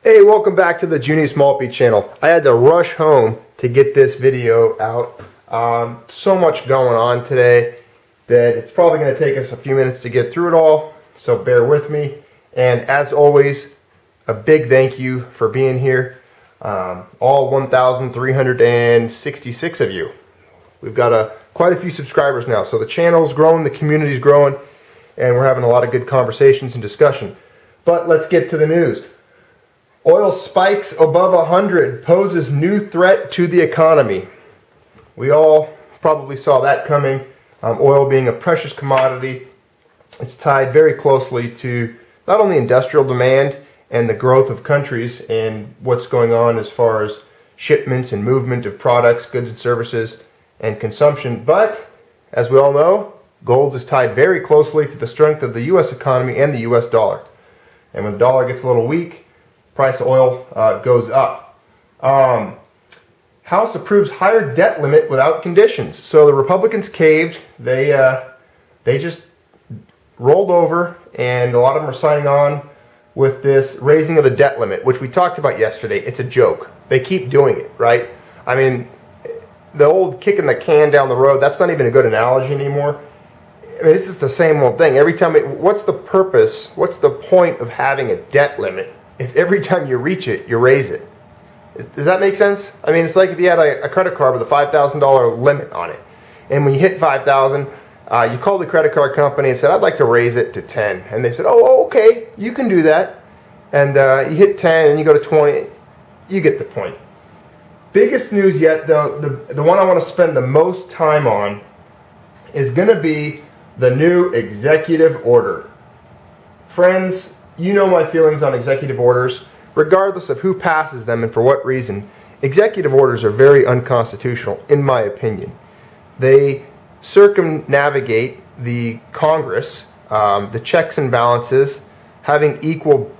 Hey, welcome back to the Junius Maltby channel. I had to rush home to get this video out. So much going on today that it's probably going to take us a few minutes to get through it all, so bear with me. And as always, a big thank you for being here. All 1,366 of you. We've got quite a few subscribers now, so the channel's growing, the community's growing, and we're having a lot of good conversations and discussion. But let's get to the news. Oil spikes above 100, poses new threat to the economy. We all probably saw that coming. Oil being a precious commodity, it's tied very closely to not only industrial demand and the growth of countries and what's going on as far as shipments and movement of products, goods and services, and consumption, but as we all know, gold is tied very closely to the strength of the U.S. economy and the U.S. dollar. And when the dollar gets a little weak, price of oil goes up. House approves higher debt limit without conditions. So the Republicans caved. They just rolled over, and a lot of them are signing on with this raising of the debt limit, which we talked about yesterday. It's a joke. They keep doing it, right? I mean, the old kicking the can down the road, that's not even a good analogy anymore. I mean, this is the same old thing. Every time, what's the purpose, what's the point of having a debt limit if every time you reach it, you raise it? Does that make sense? I mean, it's like if you had a credit card with a $5,000 limit on it, and when you hit $5,000, you called the credit card company and said, I'd like to raise it to 10. And they said, oh, okay, you can do that. And you hit 10 and you go to 20. You get the point. Biggest news yet, though, the one I want to spend the most time on is going to be the new executive order. Friends, you know my feelings on executive orders. Regardless of who passes them and for what reason, executive orders are very unconstitutional, in my opinion. They circumnavigate the Congress, the checks and balances, having equal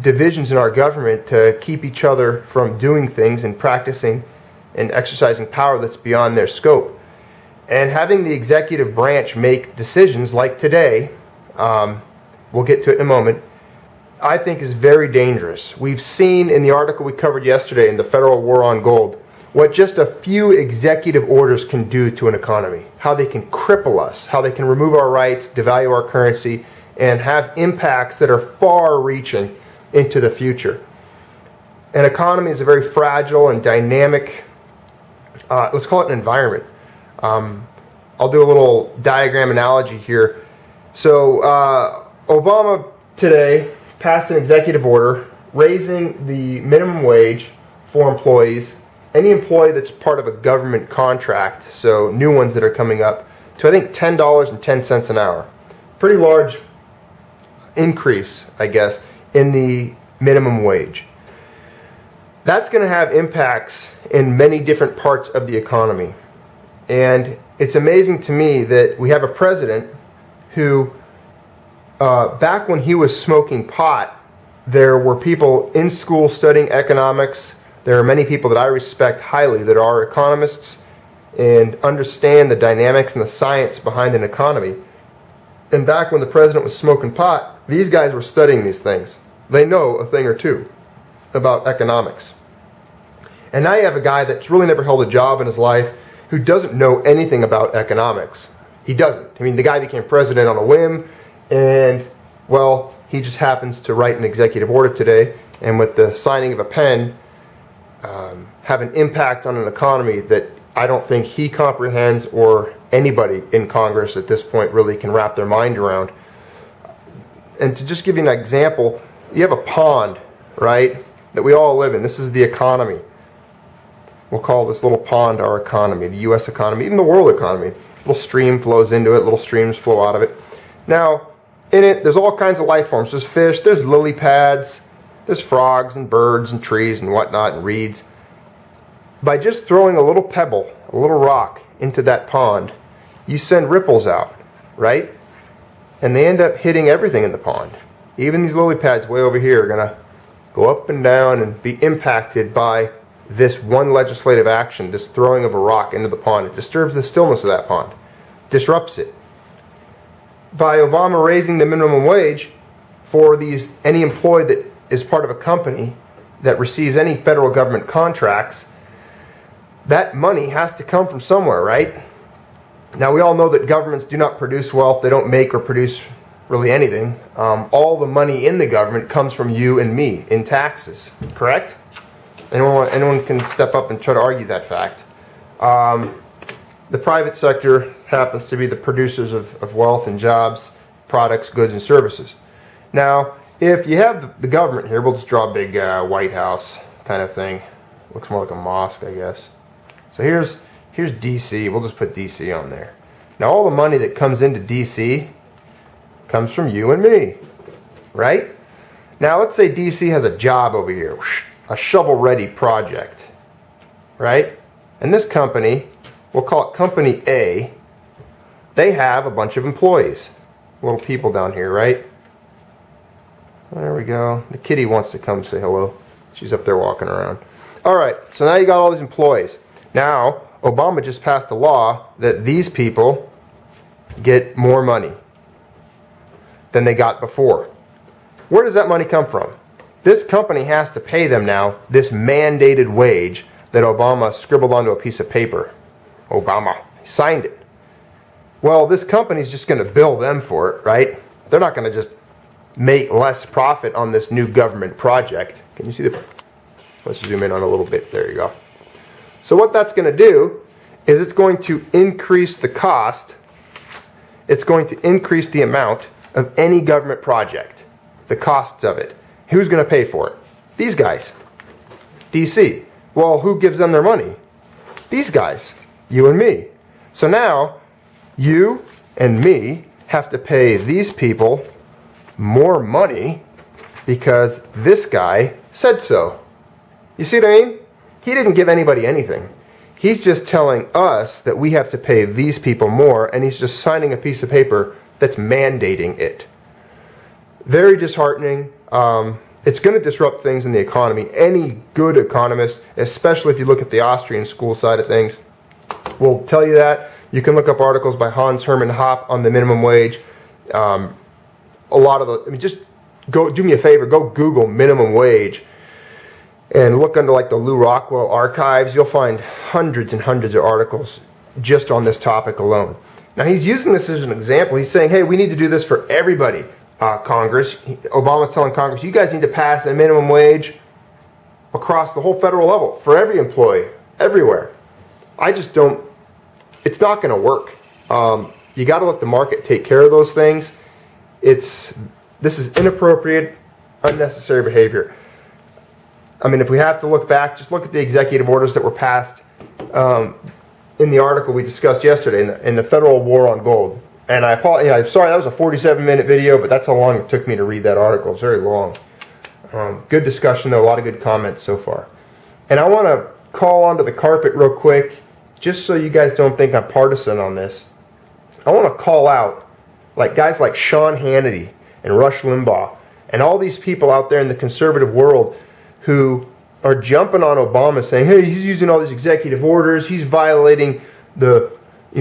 divisions in our government to keep each other from doing things and practicing and exercising power that's beyond their scope. And having the executive branch make decisions like today, we'll get to it in a moment, I think is very dangerous. We've seen in the article we covered yesterday in the Federal War on Gold what just a few executive orders can do to an economy, how they can cripple us, how they can remove our rights, devalue our currency, and have impacts that are far-reaching into the future. An economy is a very fragile and dynamic, let's call it an environment. I'll do a little diagram analogy here. So Obama today passed an executive order raising the minimum wage for employees, any employee that's part of a government contract, so new ones that are coming up, to I think $10.10 an hour. Pretty large increase, I guess, in the minimum wage. That's going to have impacts in many different parts of the economy. And it's amazing to me that we have a president who back when he was smoking pot, there were people in school studying economics. There are many people that I respect highly that are economists and understand the dynamics and the science behind an economy. And back when the president was smoking pot, these guys were studying these things. They know a thing or two about economics. And now you have a guy that's really never held a job in his life who doesn't know anything about economics. He doesn't. I mean, the guy became president on a whim. And, well, he just happens to write an executive order today, and with the signing of a pen, have an impact on an economy that I don't think he comprehends or anybody in Congress at this point really can wrap their mind around. And to just give you an example, you have a pond, right, that we all live in. This is the economy. We'll call this little pond our economy, the U.S. economy, even the world economy. A little stream flows into it, little streams flow out of it. Now, in it, there's all kinds of life forms. There's fish, there's lily pads, there's frogs and birds and trees and whatnot and reeds. By just throwing a little pebble, a little rock into that pond, you send ripples out, right? And they end up hitting everything in the pond. Even these lily pads way over here are going to go up and down and be impacted by this one legislative action, this throwing of a rock into the pond. It disturbs the stillness of that pond, disrupts it. By Obama raising the minimum wage for any employee that is part of a company, that receives any federal government contracts, that money has to come from somewhere, right? Now, we all know that governments do not produce wealth. They don't make or produce really anything. All the money in the government comes from you and me in taxes, correct? Anyone can step up and try to argue that fact. The private sector happens to be the producers of wealth and jobs, products, goods, and services. Now, if you have the government here, we'll just draw a big White House kind of thing. Looks more like a mosque, I guess. So here's DC. We'll just put DC on there. Now, all the money that comes into DC comes from you and me, right? Now, let's say DC has a job over here, a shovel-ready project, right? And this company, we'll call it Company A, they have a bunch of employees, little people down here, right? There we go. The kitty wants to come say hello. She's up there walking around. All right, so now you got all these employees. Now, Obama just passed a law that these people get more money than they got before. Where does that money come from? This company has to pay them now this mandated wage that Obama scribbled onto a piece of paper. Obama signed it. Well, this company's just going to bill them for it, right? They're not going to just make less profit on this new government project. Can you see the... Let's zoom in on a little bit. There you go. So what that's going to do is it's going to increase the cost. It's going to increase the amount of any government project, the costs of it. Who's going to pay for it? These guys. DC. Well, who gives them their money? These guys. You and me. So now, you and me have to pay these people more money because this guy said so. You see what I mean? He didn't give anybody anything. He's just telling us that we have to pay these people more, and he's just signing a piece of paper that's mandating it. Very disheartening. It's going to disrupt things in the economy. Any good economist, especially if you look at the Austrian school side of things, will tell you that. You can look up articles by Hans Hermann Hoppe on the minimum wage. A lot of the, I mean, just go do me a favor, go Google minimum wage and look under like the Lew Rockwell archives. You'll find hundreds and hundreds of articles just on this topic alone. Now, he's using this as an example. He's saying, hey, we need to do this for everybody, Congress. Obama's telling Congress, you guys need to pass a minimum wage across the whole federal level for every employee, everywhere. I just don't, it's not going to work. You got to let the market take care of those things. This is inappropriate, unnecessary behavior. I mean, if we have to look back, just look at the executive orders that were passed in the article we discussed yesterday in the federal war on gold. And I apologize, I'm sorry, that was a 47-minute video, but that's how long it took me to read that article. It's very long. Good discussion, though, a lot of good comments so far. And I want to call onto the carpet real quick, just so you guys don't think I'm partisan on this. I want to call out guys like Sean Hannity and Rush Limbaugh and all these people out there in the conservative world who are jumping on Obama saying, hey, he's using all these executive orders, he's violating the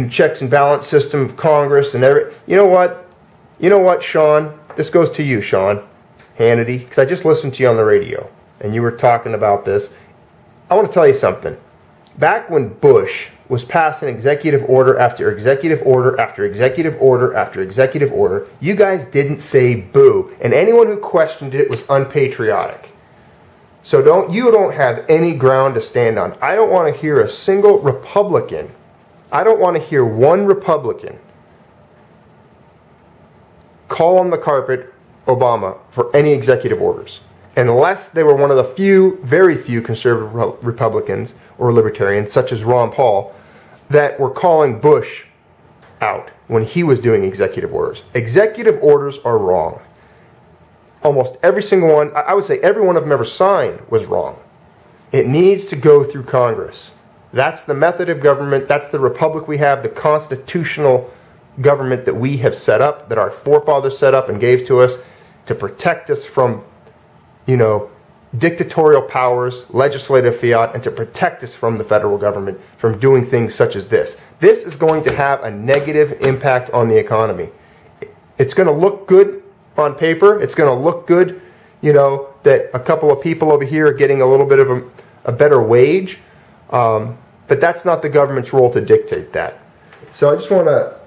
checks and balance system of Congress and you know what, Sean? This goes to you, Sean Hannity, because I just listened to you on the radio and you were talking about this. I want to tell you something. Back when Bush was passing executive order after executive order after executive order after executive order, you guys didn't say boo, and anyone who questioned it was unpatriotic. So you don't have any ground to stand on. I don't want to hear a single Republican. I don't want to hear one Republican call on the carpet Obama for any executive orders, unless they were one of the few, very few conservative Republicans or libertarians, such as Ron Paul, that were calling Bush out when he was doing executive orders. Executive orders are wrong. Almost every single one, I would say every one of them ever signed was wrong. It needs to go through Congress. That's the method of government. That's the republic we have, the constitutional government that we have set up, that our forefathers set up and gave to us to protect us from, dictatorial powers, legislative fiat, and to protect us from the federal government from doing things such as this. This is going to have a negative impact on the economy. It's going to look good on paper. It's going to look good, that a couple of people over here are getting a little bit of a better wage, but that's not the government's role to dictate that. So I just want to,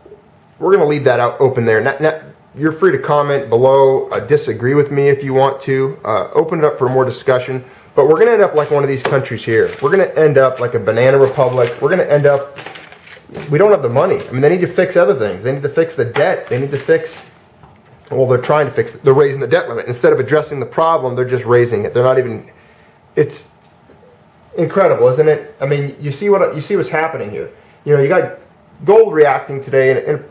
we're going to leave that out open there. Now, you're free to comment below, disagree with me if you want to, open it up for more discussion. But we're going to end up like one of these countries here. We're going to end up like a banana republic. We're going to end up, we don't have the money. I mean, they need to fix other things. They need to fix the debt. They need to fix, well, they're trying to fix, they're raising the debt limit. Instead of addressing the problem, they're just raising it. They're not even, it's incredible, isn't it? I mean, you see what's happening here. You know, you got gold reacting today, and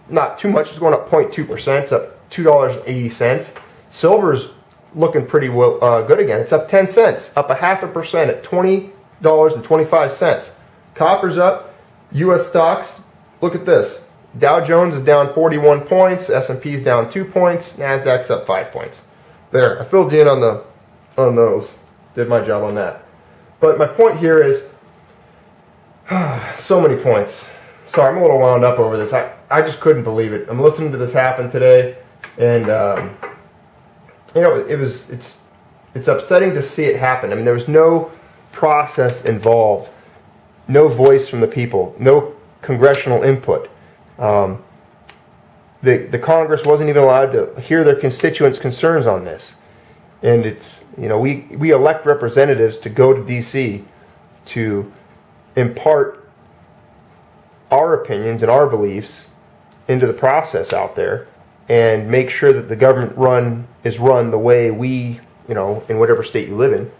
not too much. It's going up 0.2%. It's up $2.80. Silver's looking pretty well, good again. It's up 10 cents, up 0.5% at $20.25. Copper's up. U.S. stocks, look at this. Dow Jones is down 41 points. S&P's down 2 points. Nasdaq's up 5 points. There, I filled you in on those. Did my job on that. But my point here is, so many points. Sorry, I'm a little wound up over this. I just couldn't believe it. I'm listening to this happen today, and you know, it's upsetting to see it happen. I mean, there was no process involved, no voice from the people, no congressional input. The Congress wasn't even allowed to hear their constituents' concerns on this. And it's, you know, we elect representatives to go to D.C. to impart our opinions and our beliefs into the process out there, and make sure that the government is run the way we, you know, in whatever state you live in,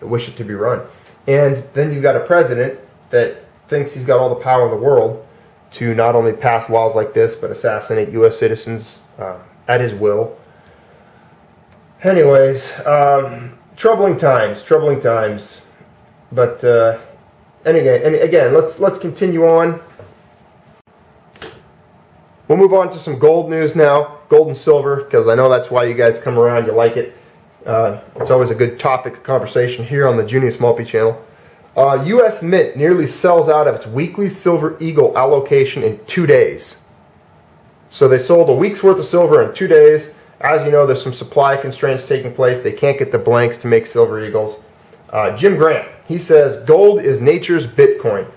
wish it to be run. And then you've got a president that thinks he's got all the power in the world to not only pass laws like this, but assassinate U.S. citizens at his will. Anyways, troubling times. But and again, let's continue on. We'll move on to some gold news now, gold and silver, because I know that's why you guys come around. You like it. It's always a good topic of conversation here on the Junius Maltby channel. U.S. Mint nearly sells out of its weekly Silver Eagle allocation in 2 days. So they sold a week's worth of silver in 2 days. As you know, there's some supply constraints taking place. They can't get the blanks to make Silver Eagles. Jim Grant, he says, gold is nature's Bitcoin.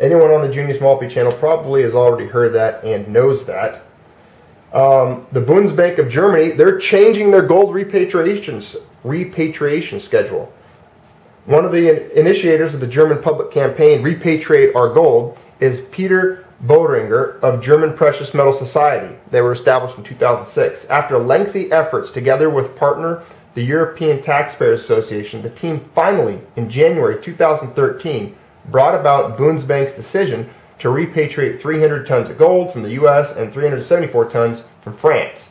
Anyone on the Junius Maltby channel probably has already heard that and knows that. The Bundesbank of Germany, they're changing their gold repatriation schedule. One of the initiators of the German public campaign, Repatriate Our Gold, is Peter Boehringer of German Precious Metal Society. They were established in 2006. After lengthy efforts together with partner, the European Taxpayers Association, the team finally, in January 2013, brought about Bundesbank's decision to repatriate 300 tons of gold from the U.S. and 374 tons from France.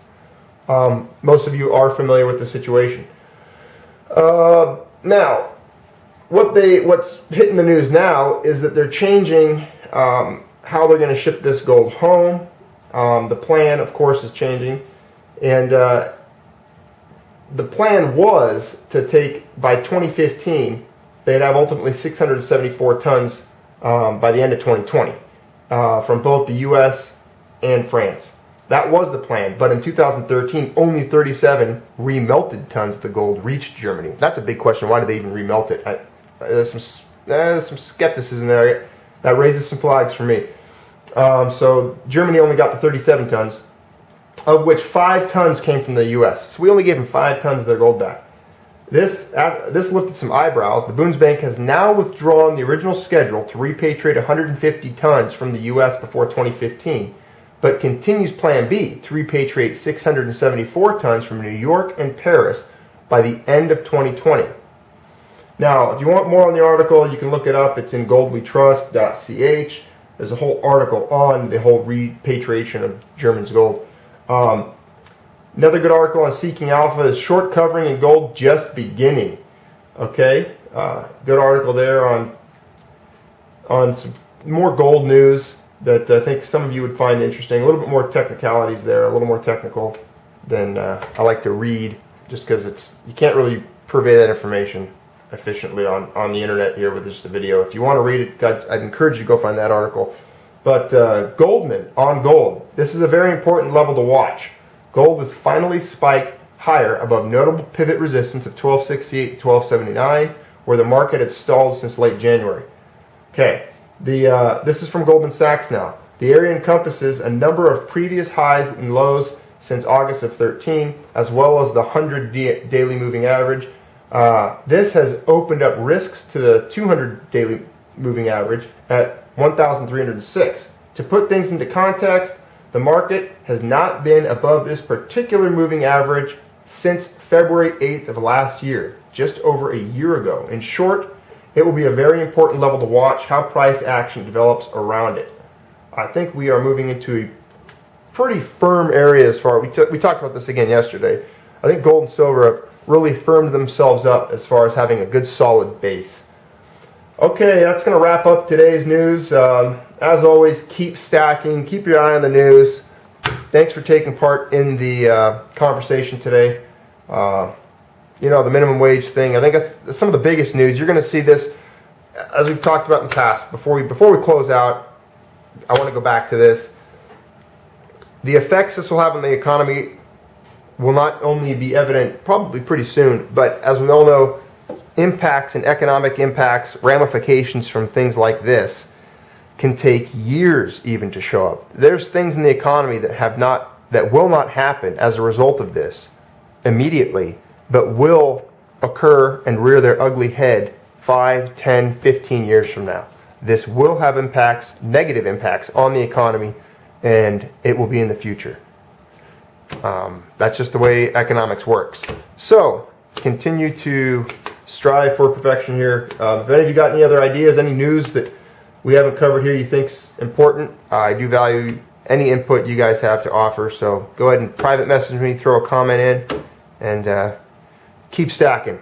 Most of you are familiar with the situation. Now, what's hitting the news now is that they're changing how they're going to ship this gold home. The plan, of course, is changing, and the plan was to take, by 2015, they'd have ultimately 674 tons by the end of 2020 from both the U.S. and France. That was the plan, but in 2013, only 37 remelted tons of the gold reached Germany. That's a big question. Why did they even remelt it? There's some skepticism there. That raises some flags for me. So Germany only got the 37 tons, of which 5 tons came from the U.S. So we only gave them 5 tons of their gold back. This lifted some eyebrows. The Bundesbank has now withdrawn the original schedule to repatriate 150 tons from the U.S. before 2015, but continues Plan B to repatriate 674 tons from New York and Paris by the end of 2020. Now, if you want more on the article, you can look it up. It's in goldwetrust.ch. There's a whole article on the whole repatriation of Germany's gold. Another good article on Seeking Alpha is short covering in gold just beginning. Okay, good article there on some more gold news that I think some of you would find interesting. A little bit more technicalities there, a little more technical than I like to read, just because you can't really purvey that information efficiently on the internet here with just a video. If you want to read it, I'd encourage you to go find that article. But Goldman on gold. This is a very important level to watch. Gold has finally spiked higher above notable pivot resistance of 1268 to 1279, where the market had stalled since late January. Okay, this is from Goldman Sachs now. The area encompasses a number of previous highs and lows since August of 13, as well as the 100 daily moving average. This has opened up risks to the 200 daily moving average at 1,306. To put things into context, the market has not been above this particular moving average since February 8th of last year, just over a year ago. In short, it will be a very important level to watch how price action develops around it. I think we are moving into a pretty firm area as far, we talked about this again yesterday. I think gold and silver have really firmed themselves up as far as having a good solid base. Okay, that's going to wrap up today's news. As always, keep stacking, keep your eye on the news. Thanks for taking part in the conversation today. You know, the minimum wage thing, I think that's some of the biggest news. You're going to see this, as we've talked about in the past. Before we close out, I want to go back to this. The effects this will have on the economy will not only be evident probably pretty soon, but as we all know, impacts and economic impacts, ramifications from things like this can take years even to show up. There's things in the economy that will not happen as a result of this immediately, but will occur and rear their ugly head 5, 10, 15 years from now. This will have impacts, negative impacts on the economy, and it will be in the future. That's just the way economics works. So, continue to strive for perfection here. If any of you got any other ideas, any news that we haven't covered here you think's important, I do value any input you guys have to offer. So go ahead and private message me, throw a comment in, and keep stacking.